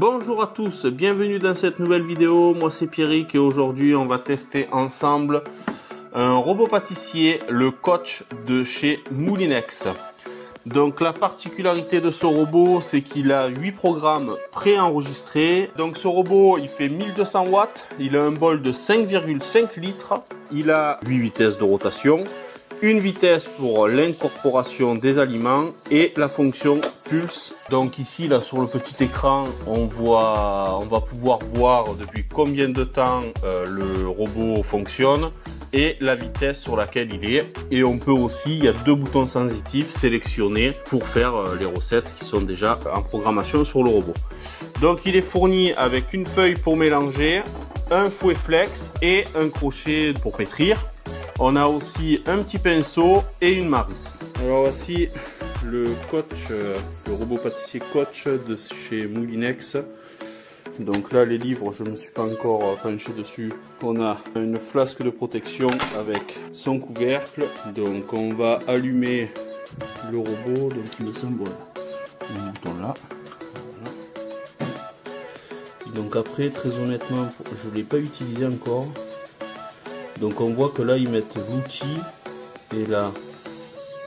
Bonjour à tous, bienvenue dans cette nouvelle vidéo. Moi c'est Pierrick et aujourd'hui on va tester ensemble un robot pâtissier, le Coach de chez Moulinex. Donc la particularité de ce robot, c'est qu'il a 8 programmes préenregistrés. Donc ce robot, il fait 1200 watts, il a un bol de 5,5 litres, il a 8 vitesses de rotation, une vitesse pour l'incorporation des aliments et la fonction pulse. Donc ici, là sur le petit écran, on va pouvoir voir depuis combien de temps le robot fonctionne et la vitesse sur laquelle il est. Et on peut aussi, il y a deux boutons sensitifs sélectionnés pour faire les recettes qui sont déjà en programmation sur le robot. Donc il est fourni avec une feuille pour mélanger, un fouet flex et un crochet pour pétrir. On a aussi un petit pinceau et une maryse. Alors voici le Coach, le robot pâtissier Coach de chez Moulinex. Donc là les livres, je ne me suis pas encore penché dessus. On a une flasque de protection avec son couvercle. Donc on va allumer le robot. Donc il me semble, voilà, le bouton là. Voilà. Donc après, très honnêtement, je ne l'ai pas utilisé encore. Donc on voit que là ils mettent l'outil et là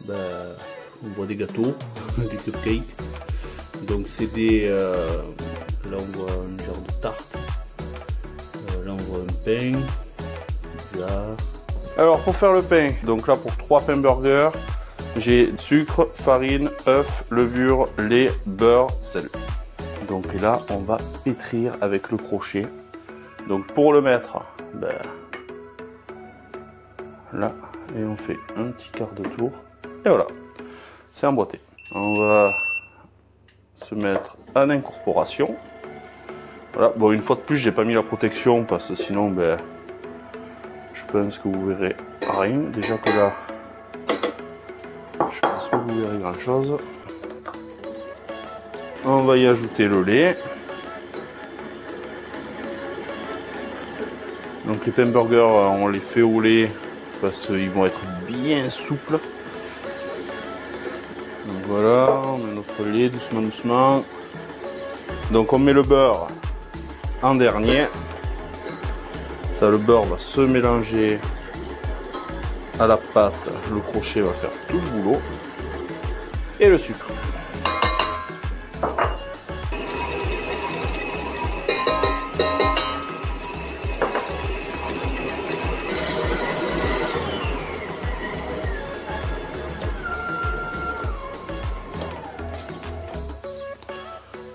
on voit des gâteaux, des cupcakes. Donc c'est des... là on voit un genre de tarte, là on voit un pain, là. Alors pour faire le pain, donc là pour 3 pains burgers, j'ai sucre, farine, œuf, levure, lait, beurre, sel. Donc et là on va pétrir avec le crochet. Donc pour le mettre, là, et on fait un petit quart de tour, et voilà, c'est emboîté. On va se mettre en incorporation. Voilà, bon, une fois de plus, j'ai pas mis la protection parce que sinon, je pense que vous verrez rien. Déjà que là, je pense pas que vous verrez grand chose. On va y ajouter le lait. Donc les pains burgers, on les fait au lait parce qu'ils vont être bien souples. Donc voilà, on met notre lait doucement doucement. Donc on met le beurre en dernier. Ça, le beurre va se mélanger à la pâte. Le crochet va faire tout le boulot. Et le sucre.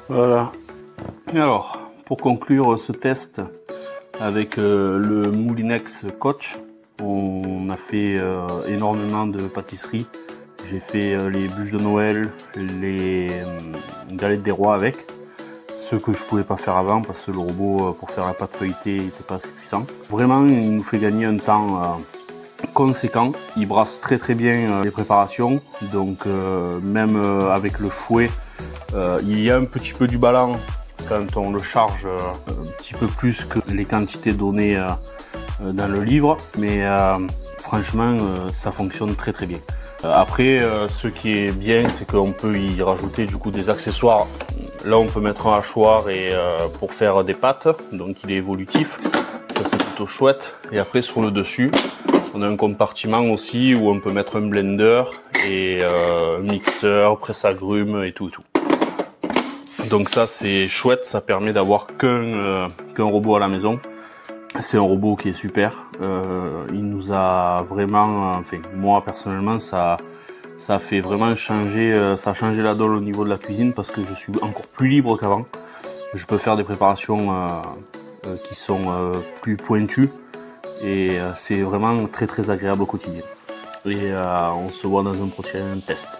Voilà. Et alors, pour conclure ce test avec le Moulinex Coach, on a fait énormément de pâtisseries. J'ai fait les bûches de Noël, les galettes des rois avec, ce que je pouvais pas faire avant parce que le robot pour faire la pâte feuilletée n'était pas assez puissant. Vraiment, il nous fait gagner un temps conséquent. Il brasse très très bien les préparations, donc même avec le fouet, il y a un petit peu du ballon quand on le charge un petit peu plus que les quantités données dans le livre, mais franchement ça fonctionne très très bien. Après ce qui est bien, c'est qu'on peut y rajouter du coup des accessoires. Là on peut mettre un hachoir et pour faire des pâtes, donc il est évolutif, ça c'est plutôt chouette. Et après sur le dessus on a un compartiment aussi où on peut mettre un blender et un mixeur, presse-agrumes et tout. Donc ça c'est chouette, ça permet d'avoir qu'un robot à la maison. C'est un robot qui est super. Il nous a vraiment, enfin moi personnellement, ça a fait vraiment changer, ça a changé la donne au niveau de la cuisine parce que je suis encore plus libre qu'avant. Je peux faire des préparations qui sont plus pointues et c'est vraiment très très agréable au quotidien. Et on se voit dans un prochain test.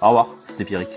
Au revoir, c'était Pierrick.